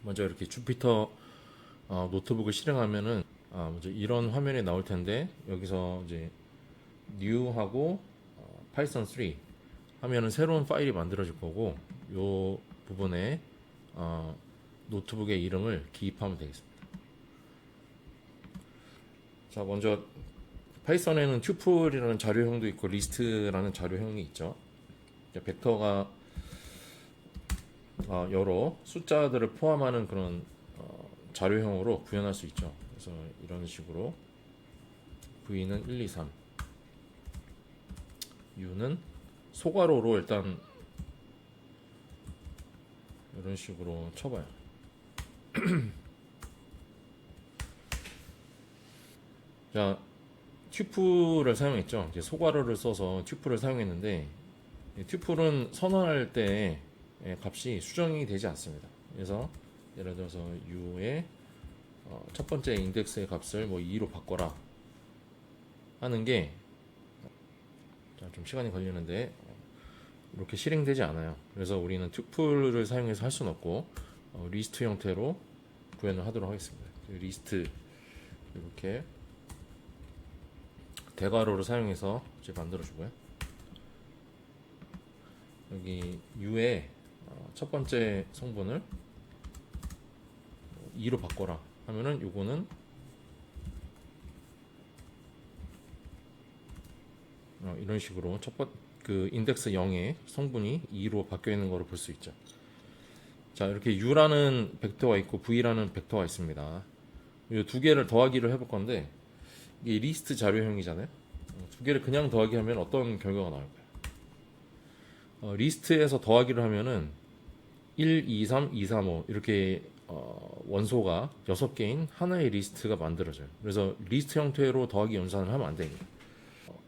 먼저 이렇게 주피터 노트북을 실행하면은 먼저 이런 화면이 나올 텐데, 여기서 이제 new하고 파이썬 3 하면은 새로운 파일이 만들어질 거고, 요 부분에 노트북의 이름을 기입하면 되겠습니다. 자, 먼저 파이썬에는 튜플이라는 자료형도 있고 리스트라는 자료형이 있죠. 벡터가 여러 숫자들을 포함하는 그런 자료형으로 구현할 수 있죠. 그래서 이런 식으로 v는 1, 2, 3, u는 소괄호로 일단 이런 식으로 쳐봐요. 자, 튜플을 사용했죠. 이제 소괄호를 써서 튜플을 사용했는데, 튜플은 선언할 때 값이 수정이 되지 않습니다. 그래서 예를 들어서 u의 첫 번째 인덱스의 값을 뭐 2로 바꿔라 하는 게 좀 시간이 걸리는데 이렇게 실행되지 않아요. 그래서 우리는 튜플을 사용해서 할 수는 없고 리스트 형태로 구현을 하도록 하겠습니다. 리스트 이렇게 대괄호를 사용해서 이제 만들어주고요. 여기 u의 첫 번째 성분을 2로 바꿔라 하면은 요거는 이런 식으로 그 인덱스 0의 성분이 2로 바뀌어 있는 것을 볼 수 있죠. 자, 이렇게 u라는 벡터가 있고 v라는 벡터가 있습니다. 이 두 개를 더하기를 해볼 건데, 이게 리스트 자료형이잖아요. 두 개를 그냥 더하기 하면 어떤 결과가 나올까요? 리스트에서 더하기를 하면은 1, 2, 3, 2, 3, 5 이렇게 원소가 6개인 하나의 리스트가 만들어져요. 그래서 리스트 형태로 더하기 연산을 하면 안 됩니다.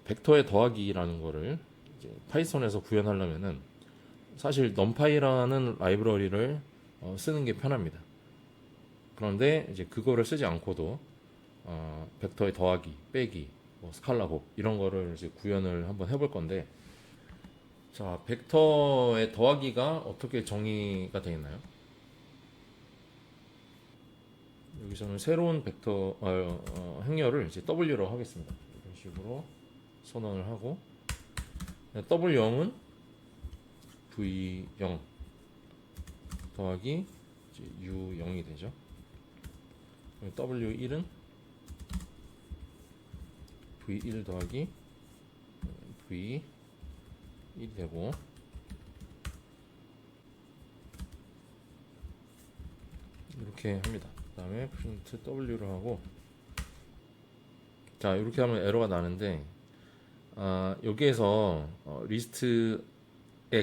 벡터의 더하기라는 거를 이제 파이썬에서 구현하려면은 사실 numpy라는 라이브러리를 쓰는 게 편합니다. 그런데 이제 그거를 쓰지 않고도 벡터의 더하기, 빼기, 뭐 스칼라 곱 이런 거를 이제 구현을 한번 해볼 건데, 자, 벡터의 더하기가 어떻게 정의가 되어 있나요? 여기서는 새로운 벡터 행렬을 이제 W로 하겠습니다. 이런 식으로 선언을 하고, W0은 V0 더하기 U0이 되죠. W1은 V1 더하기 V1이 되고, 이렇게 합니다. 그 다음에 프린트 W를 하고, 자, 이렇게 하면 에러가 나는데, 여기에서 리스트의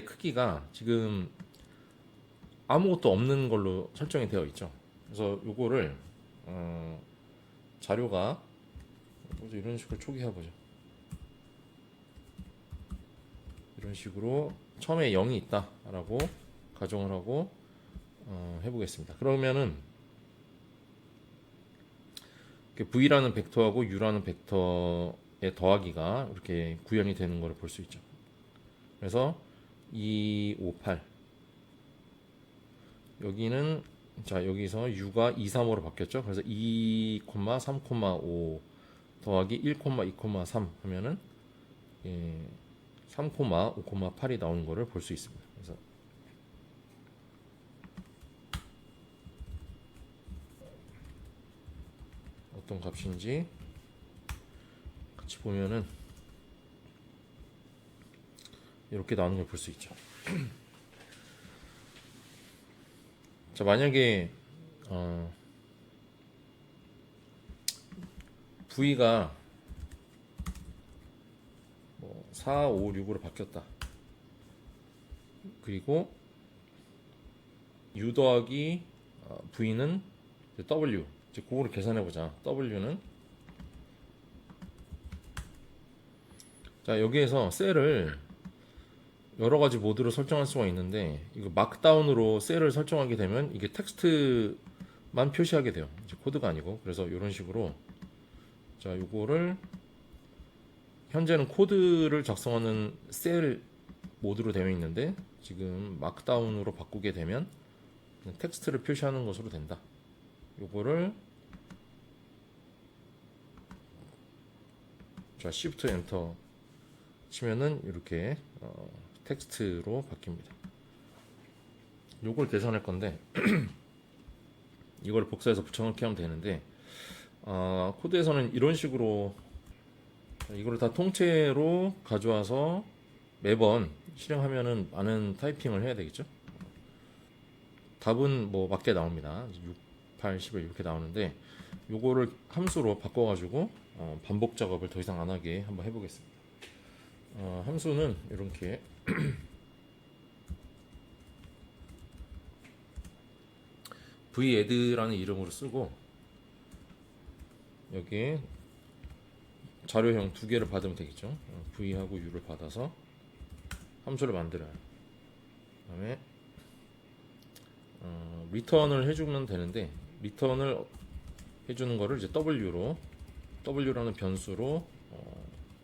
크기가 지금 아무것도 없는 걸로 설정이 되어 있죠. 그래서 요거를 자료가 이런 식으로 초기화 보죠. 이런 식으로 처음에 0이 있다라고 가정을 하고 해보겠습니다. 그러면은 v라는 벡터하고 u라는 벡터의 더하기가 이렇게 구현이 되는 것을 볼 수 있죠. 그래서 2, 5, 8 여기는, 자, 여기서 u가 2, 3, 5로 바뀌었죠. 그래서 2, 3, 5 더하기 1, 2, 3 하면은 3, 5, 8이 나오는 것을 볼 수 있습니다. 그래서 어떤 값인지 같이 보면은 이렇게 나오는 걸 볼 수 있죠. 자, 만약에 V가 뭐 4, 5, 6으로 바뀌었다. 그리고 U 더하기 V는 W, 이제 그거를 계산해보자. W는, 자, 여기에서 셀을 여러 가지 모드로 설정할 수가 있는데, 이거 마크다운으로 셀을 설정하게 되면 이게 텍스트만 표시하게 돼요. 이제 코드가 아니고. 그래서 이런 식으로, 자, 요거를 현재는 코드를 작성하는 셀 모드로 되어 있는데, 지금 마크다운으로 바꾸게 되면 텍스트를 표시하는 것으로 된다. 요거를 자 Shift 엔터 치면은 이렇게 텍스트로 바뀝니다. 요걸 계산할 건데 이걸 복사해서 붙여넣기 하면 되는데 코드에서는 이런 식으로 이걸 다 통째로 가져와서 매번 실행하면은 많은 타이핑을 해야 되겠죠. 답은 뭐 맞게 나옵니다. 6, 8, 11 이렇게 나오는데 요거를 함수로 바꿔가지고 반복 작업을 더 이상 안 하게 한번 해보겠습니다. 함수는 이렇게 vadd라는 이름으로 쓰고 여기에 자료형 두 개를 받으면 되겠죠. v하고 u를 받아서 함수를 만들어요. 그다음에 리턴을 해주면 되는데 리턴을 해주는 거를 이제 w라는 변수로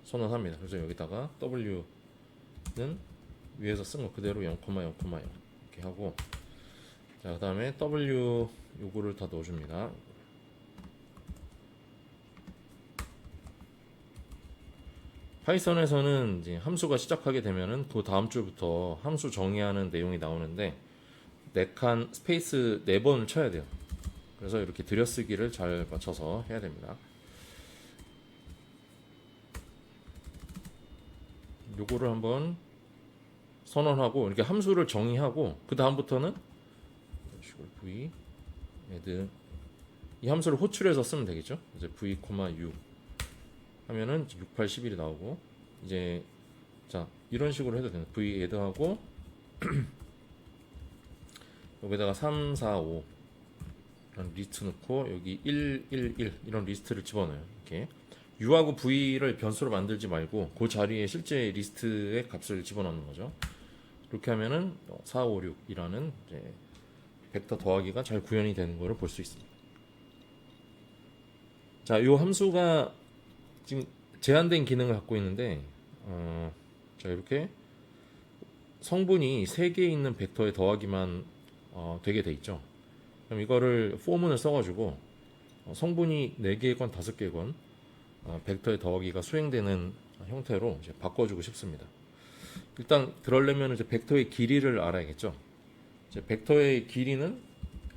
선언합니다. 그래서 여기다가 w는 위에서 쓴 거 그대로 0,0,0 이렇게 하고 자 그다음에 w 요거를 다 넣어줍니다. 파이썬에서는 이제 함수가 시작하게 되면은 그 다음 줄부터 함수 정의하는 내용이 나오는데 4칸 스페이스 4번을 쳐야 돼요. 그래서 이렇게 들여쓰기를 잘 맞춰서 해야 됩니다. 요거를 한번 선언하고 이렇게 함수를 정의하고 그 다음부터는 v add 이 함수를 호출해서 쓰면 되겠죠. 이제 v, u 하면은 6, 8, 11이 나오고 이제 자 이런 식으로 해도 되는 v add 하고 여기다가 3, 4, 5 이런 리스트 넣고 여기 1, 1, 1 이런 리스트를 집어넣어요. 이렇게 u하고 v를 변수로 만들지 말고 그 자리에 실제 리스트의 값을 집어넣는 거죠. 이렇게 하면은 4, 5, 6이라는 이제 벡터 더하기가 잘 구현이 되는 것을 볼 수 있습니다. 자, 이 함수가 지금 제한된 기능을 갖고 있는데 자 이렇게 성분이 3개 있는 벡터의 더하기만 되게 돼 있죠. 그럼 이거를 for문을 써가지고 성분이 4개건 5개건 벡터의 더하기가 수행되는 형태로 이제 바꿔주고 싶습니다. 일단 그러려면 이제 벡터의 길이를 알아야겠죠. 이제 벡터의 길이는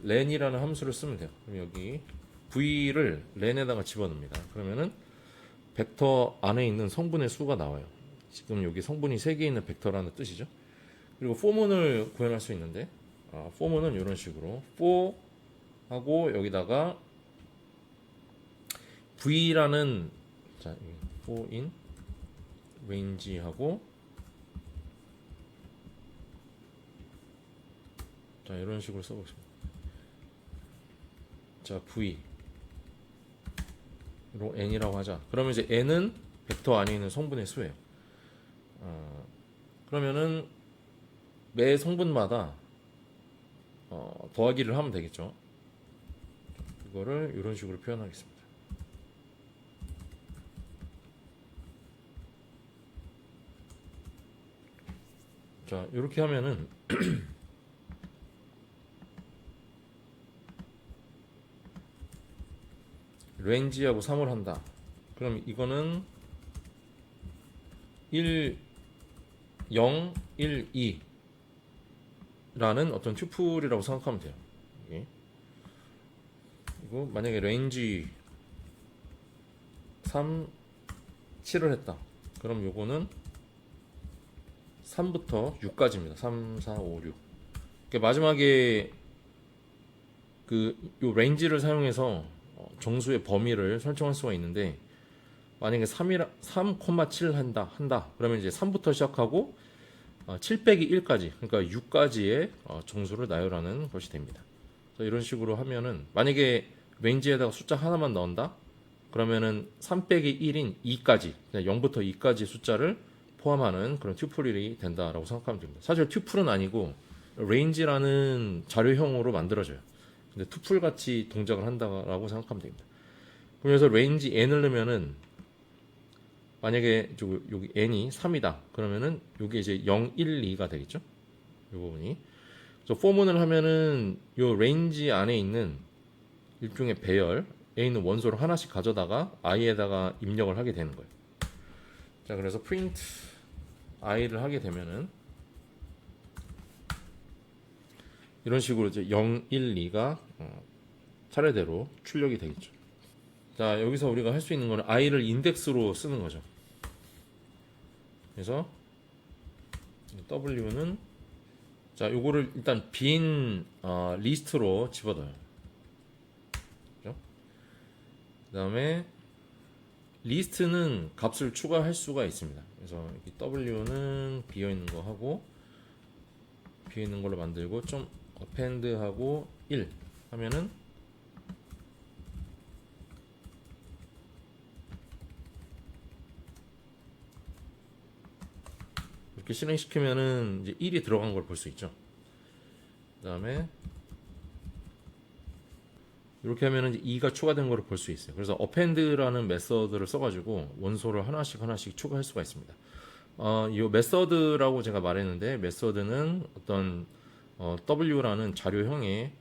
len이라는 함수를 쓰면 돼요. 그럼 여기 v를 len에다가 집어넣습니다. 그러면은 벡터 안에 있는 성분의 수가 나와요. 지금 여기 성분이 3개 있는 벡터라는 뜻이죠. 그리고 for문을 구현할 수 있는데 for문은 이런 식으로 for 하고 여기다가 v라는 자 for in range 하고 자 이런 식으로 써보겠습니다. 자 v 로 n이라고 하자. 그러면 이제 n은 벡터 안에 있는 성분의 수예요. 그러면은 매 성분마다 더하기를 하면 되겠죠. 이거를 이런 식으로 표현하겠습니다. 자 이렇게 하면은 range하고 3을 한다. 그럼 이거는 1, 0, 1, 2 라는 어떤 튜플이라고 생각하면 돼요. 그리고 만약에 range 3, 7을 했다. 그럼 요거는 3부터 6까지입니다. 3, 4, 5, 6. 그러니까 마지막에 요 range를 사용해서 정수의 범위를 설정할 수가 있는데 만약에 3,7 한다. 그러면 이제 3부터 시작하고 7 빼기 1까지 그러니까 6까지의 정수를 나열하는 것이 됩니다. 이런 식으로 하면은 만약에 range에다가 숫자 하나만 넣는다. 그러면은 3 빼기 1인 2까지 0부터 2까지 숫자를 포함하는 그런 튜플이 된다라고 생각하면 됩니다. 사실 튜플은 아니고 range라는 자료형으로 만들어져요. 근데 투플 같이 동작을 한다라고 생각하면 됩니다. 그래서 range n을 넣으면은 만약에 여기 n이 3이다. 그러면은 여기 이제 0, 1, 2가 되겠죠. 이 부분이. 그래서 포문을 하면은 요 레인지 안에 있는 일종의 배열에 있는 원소를 하나씩 가져다가 i에다가 입력을 하게 되는 거예요. 자, 그래서 print i를 하게 되면은 이런 식으로 이제 0, 1, 2가 차례대로 출력이 되겠죠. 자, 여기서 우리가 할 수 있는 거는 i를 인덱스로 쓰는 거죠. 그래서 w는 자, 요거를 일단 빈 리스트로 집어넣어요. 그죠? 그다음에 리스트는 값을 추가할 수가 있습니다. 그래서 w는 비어 있는 거 하고 비어 있는 걸로 만들고 좀 append 하고 1 하면은 이렇게 실행시키면은 이제 1이 들어간 걸 볼 수 있죠. 그다음에 이렇게 하면은 이제 2가 추가된 걸 볼 수 있어요. 그래서 append라는 메서드를 써가지고 원소를 하나씩 추가할 수가 있습니다. 이 메서드라고 제가 말했는데 메서드는 어떤 w라는 자료형에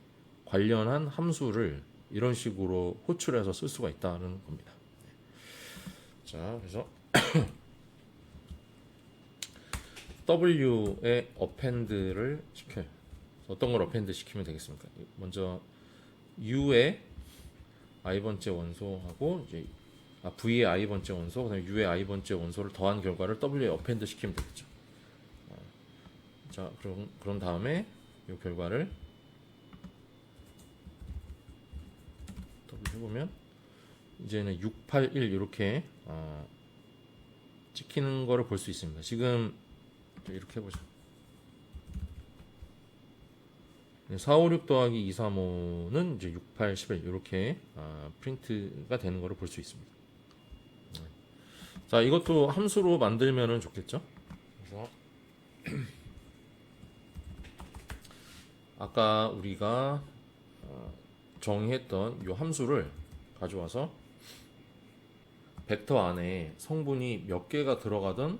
관련한 함수를 이런 식으로 호출해서 쓸 수가 있다는 겁니다. 자, 그래서 w에 append를 시켜요. 어떤 걸 append 시키면 되겠습니까? 먼저 u의 i번째 원소하고 이제 v의 i번째 원소, 그다음에 u의 i번째 원소를 더한 결과를 w에 append 시키면 되겠죠. 자, 그런 다음에 이 결과를 w 해보면 이제는 6, 8, 1 이렇게 찍히는 거를 볼 수 있습니다. 지금 이렇게 해보죠. 4, 5, 6 더하기 2, 3, 5는 이제 6, 8, 11 이렇게 프린트가 되는 거를 볼 수 있습니다. 자, 이것도 함수로 만들면은 좋겠죠. 그래서 아까 우리가 정의했던 이 함수를 가져와서 벡터 안에 성분이 몇 개가 들어가던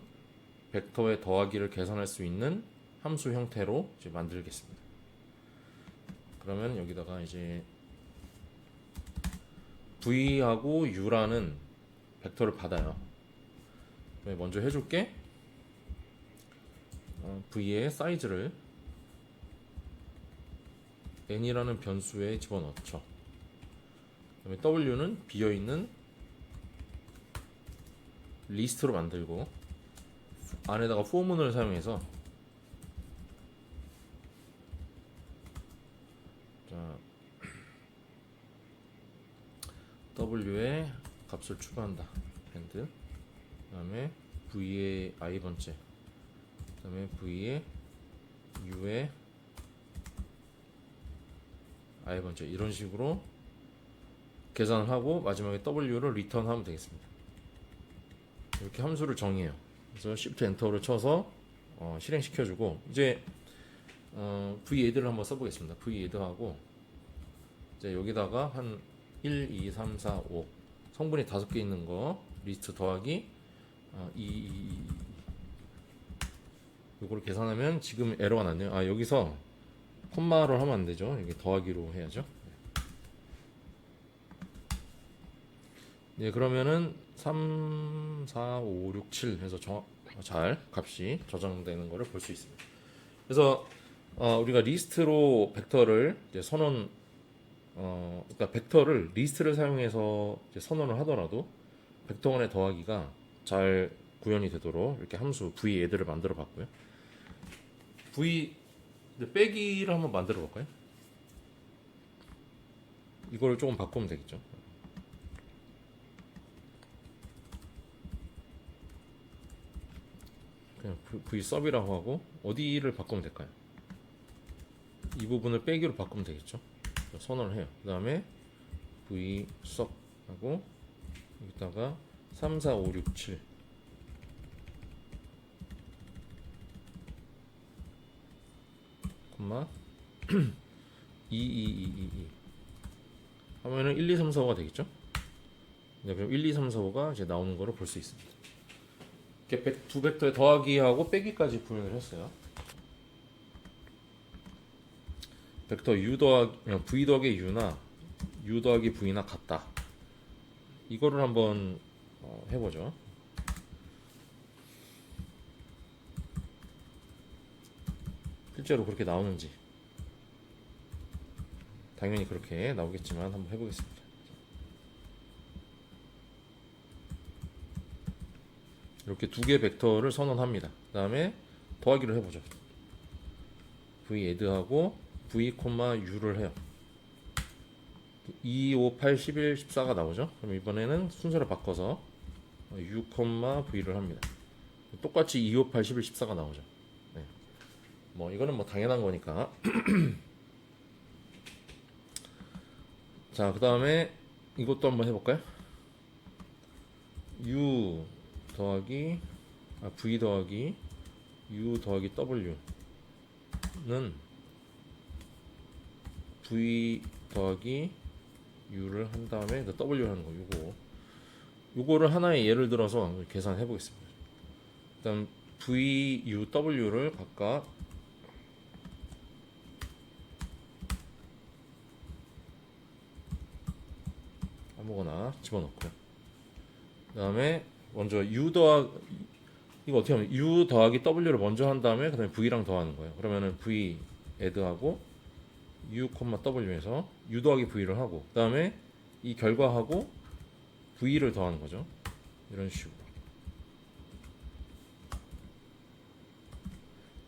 벡터의 더하기를 계산할 수 있는 함수 형태로 이제 만들겠습니다. 그러면 여기다가 이제 v하고 u라는 벡터를 받아요. 먼저 해줄게. v의 사이즈를 n이라는 변수에 집어넣죠. 그다음에 w는 비어있는 리스트로 만들고 안에다가 포문을 사용해서 자, w에 값을 추가한다. append. 그다음에 v의 i번째, 그다음에 v의 u의 i번째 이런 식으로 계산을 하고 마지막에 w를 return하면 되겠습니다. 이렇게 함수를 정의해요. 그래서 Shift Enter를 쳐서 실행시켜주고 이제 vadd를 한번 써보겠습니다. vadd하고 이제 여기다가 한 1, 2, 3, 4, 5 성분이 5개 있는 거 리스트 더하기 2 이거를 계산하면 지금 에러가 났네요. 여기서 콤마를 하면 안 되죠. 이게 더하기로 해야죠. 네, 그러면은 3, 4, 5, 6, 7 해서 잘 값이 저장되는 것을 볼 수 있습니다. 그래서 우리가 리스트로 벡터를 이제 그러니까 벡터를 리스트를 사용해서 이제 선언을 하더라도 벡터 간의 더하기가 잘 구현이 되도록 이렇게 함수 vadd를 만들어 봤고요. 빼기를 한번 만들어 볼까요? 이걸 조금 바꾸면 되겠죠. 그냥 v sub이라고 하고 어디를 바꾸면 될까요? 이 부분을 빼기로 바꾸면 되겠죠. 선언을 해요. 그 다음에 v sub 하고 여기다가 3, 4, 5, 6, 7 콤마 2, 2, 2, 2, 2 하면은 1, 2, 3, 4, 5가 되겠죠. 네, 그럼 1, 2, 3, 4, 5가 이제 나오는 거를 볼 수 있습니다. 이렇게 두 벡터의 더하기하고 빼기까지 구현을 했어요. 벡터 u 더하기 v 더하기 u나 u 더하기 v나 같다. 이거를 한번 해보죠. 실제로 그렇게 나오는지. 당연히 그렇게 나오겠지만 한번 해보겠습니다. 이렇게 두 개 벡터를 선언합니다. 그 다음에 더하기를 해보죠. v add하고 v, u를 해요. 2, 5, 8, 11, 14가 나오죠. 그럼 이번에는 순서를 바꿔서 u, v를 합니다. 똑같이 2, 5, 8, 11, 14가 나오죠. 네. 뭐 이거는 뭐 당연한 거니까. 자, 그 다음에 이것도 한번 해볼까요? u 더하기 v 더하기 u 더하기 w는 v 더하기 u를 한 다음에 그 w 하는 거 요거를 하나의 예를 들어서 계산해 보겠습니다. 일단 v, u, w를 각각 아무거나 집어넣고요. 그 다음에 먼저 이거 어떻게 하면 u 더하기 w를 먼저 한 다음에 그 다음에 v랑 더하는 거예요. 그러면은 v add하고 u, w에서 u 더하기 v를 하고 그 다음에 이 결과하고 v를 더하는 거죠. 이런 식으로.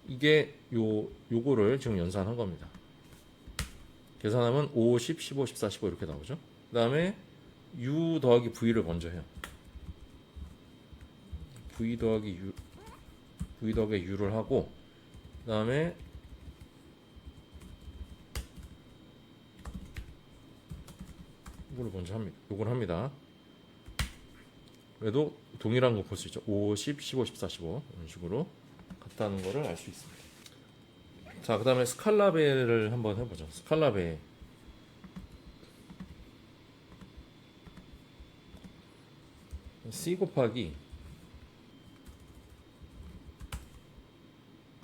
이게 요거를 지금 연산한 겁니다. 계산하면 5, 10, 15, 14, 15 이렇게 나오죠. 그 다음에 u 더하기 v를 먼저 해요. v 더하기 u를 하고 그 다음에 이걸 먼저 합니다. 요걸 합니다. 그래도 동일한 거 볼 수 있죠. 5, 10, 15, 14, 15 이런 식으로 같다는 거를 알 수 있습니다. 자, 그 다음에 스칼라베를 한번 해보죠. 스칼라베 C 곱하기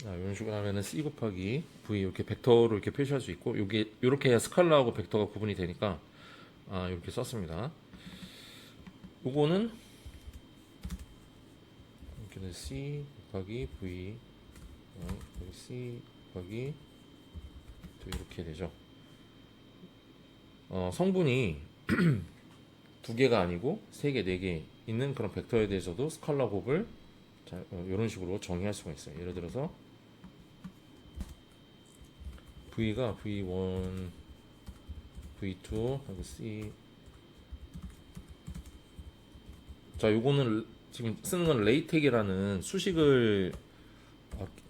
이런 식으로 하면은 C 곱하기 V 이렇게 벡터로 이렇게 표시할 수 있고 요게 이렇게 해야 스칼라하고 벡터가 구분이 되니까 이렇게 썼습니다. 요거는 이렇게 C 곱하기 V C 곱하기 이렇게 되죠. 성분이 두 개가 아니고 세 개, 네 개 있는 그런 벡터에 대해서도 스칼라 곱을 이런 식으로 정의할 수가 있어요. 예를 들어서 V가 V1, V2 하고 C. 자, 요거는 지금 쓰는 건 레이텍이라는 수식을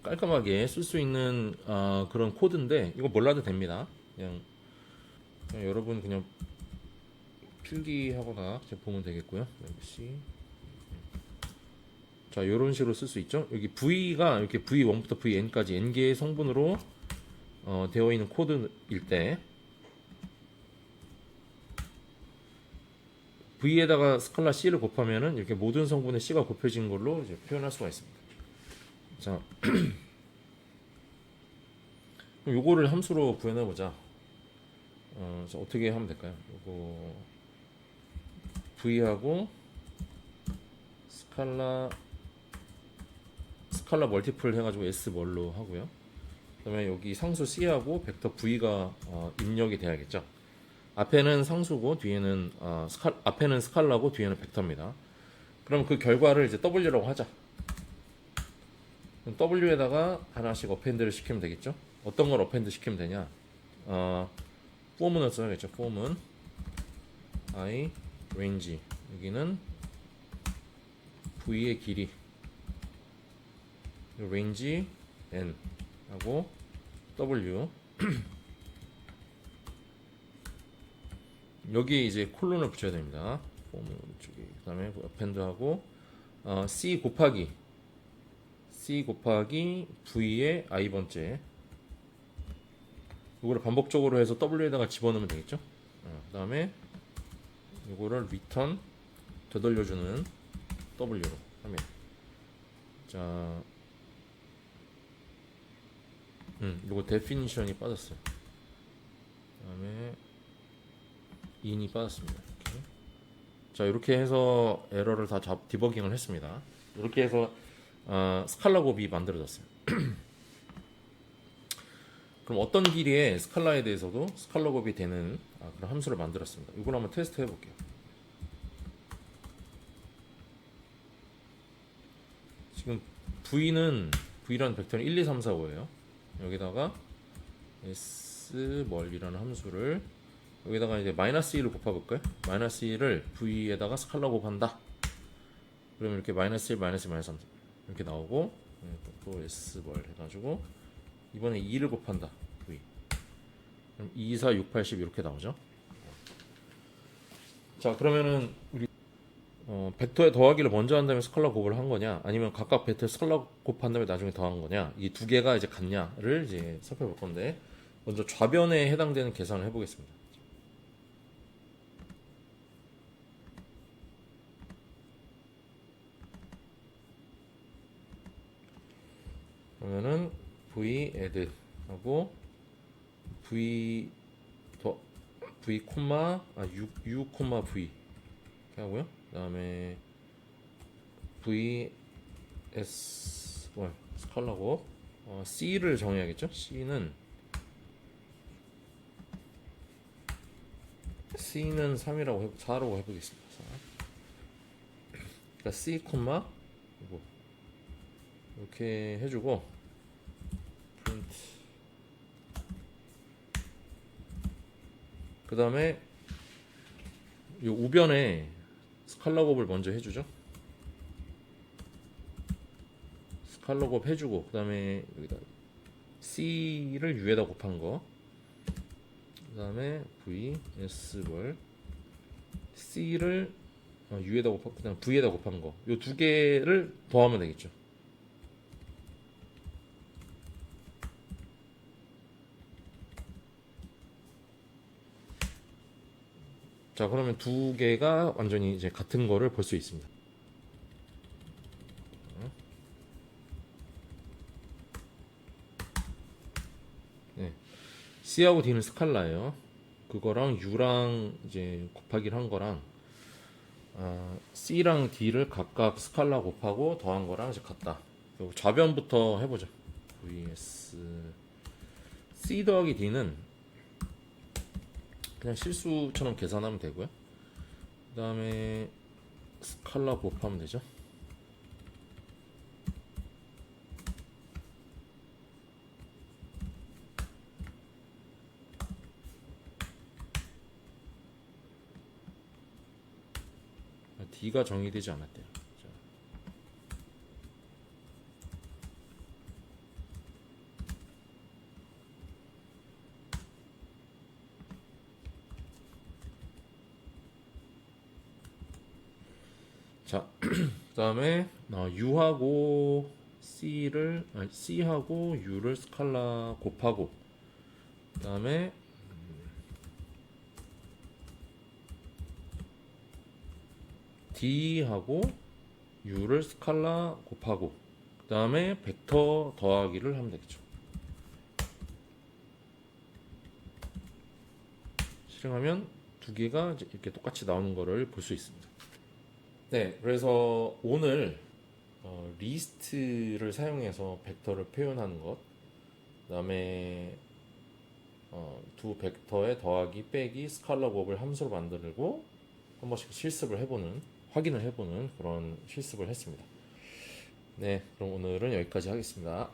깔끔하게 쓸 수 있는 그런 코드인데 이거 몰라도 됩니다. 그냥 여러분 그냥 필기하거나 보면 되겠고요. C. 자, 이런 식으로 쓸 수 있죠. 여기 V가 이렇게 V1부터 Vn까지 n개의 성분으로 되어 있는 코드일 때 V에다가 스칼라 C를 곱하면은 이렇게 모든 성분의 C가 곱해진 걸로 이제 표현할 수가 있습니다. 자, 그럼 요거를 함수로 구현해 보자. 어떻게 하면 될까요? 요거 V하고 스칼라 멀티플 해가지고 S 뭘로 하고요. 그 다음에 여기 상수 C하고 벡터 V가 입력이 돼야겠죠. 앞에는 상수고 뒤에는 앞에는 스칼라고 뒤에는 벡터입니다. 그럼 그 결과를 이제 W라고 하자. 그럼 W에다가 하나씩 어펜드를 시키면 되겠죠. 어떤 걸 어펜드 시키면 되냐? 포문을 써야겠죠. 포문 I range 여기는 V의 길이 range n 하고 W 여기 이제 콜론을 붙여야 됩니다. 포문 쪽에 그 다음에 append하고 C 곱하기 V의 i번째 이거를 반복적으로 해서 W에다가 집어넣으면 되겠죠. 그 다음에 이거를 return 되돌려주는 W로 합니다. 자, 요거 definition이 빠졌어요. 그다음에 인이 빠졌습니다. 이렇게. 자, 이렇게 해서 에러를 다 디버깅을 했습니다. 이렇게 해서 스칼라 곱이 만들어졌어요. 그럼 어떤 길이의 스칼라에 대해서도 스칼라 곱이 되는 그런 함수를 만들었습니다. 이걸 한번 테스트 해볼게요. 지금 V라는 벡터는 1, 2, 3, 4, 5예요. 여기다가 smol이라는 함수를 여기다가 이제 마이너스 1을 곱해볼까요? 마이너스 1을 V에다가 스칼라 곱한다. 그러면 이렇게 마이너스 1, 마이너스 1, 마이너스 3 이렇게 나오고 또 smol 해가지고 이번에 2를 곱한다. V. 그럼 2, 4, 6, 80 이렇게 나오죠. 자, 그러면은 우리 벡터의 더하기를 먼저 한 다음에 스칼라 곱을 한 거냐, 아니면 각각 벡터 스칼라 곱한 다음에 나중에 더한 거냐, 이 두 개가 이제 같냐를 이제 살펴볼 건데, 먼저 좌변에 해당되는 계산을 해보겠습니다. 그러면은 v add 하고 v v u v 이렇게 하고요. 그다음에 v s 스칼라고 c를 정해야겠죠. C는 4라고 해보겠습니다. 그러니까 c 이거 이렇게 해주고 프린트. 그 다음에 이 우변에 스칼라 곱을 먼저 해주죠. 스칼라 곱 해주고, 그 다음에 여기다 C를 U에다 곱한 거, 그 다음에 V, S볼, C를 U에다 곱한, 그 다음에 V에다 곱한 거, 이 두 개를 더하면 되겠죠. 자, 그러면 두 개가 완전히 이제 같은 거를 볼 수 있습니다. 네. C하고 D는 스칼라예요. 그거랑 U랑 이제 곱하기를 한 거랑 C랑 D를 각각 스칼라 곱하고 더한 거랑 이제 같다. 좌변부터 해보죠. vs C 더하기 D는 그냥 실수처럼 계산하면 되고요. 그 다음에 스칼라 곱하면 되죠. D가 정의되지 않았대요. 자, 그 다음에 U하고 C하고 U를 스칼라 곱하고, 그 다음에 D하고 U를 스칼라 곱하고, 그 다음에 벡터 더하기를 하면 되겠죠. 실행하면 두 개가 이렇게 똑같이 나오는 거를 볼 수 있습니다. 네, 그래서 오늘 리스트를 사용해서 벡터를 표현하는 것, 그 다음에 두 벡터의 더하기, 빼기, 스칼라 곱을 함수로 만들고 한 번씩 실습을 해보는, 확인을 해보는 그런 실습을 했습니다. 네, 그럼 오늘은 여기까지 하겠습니다.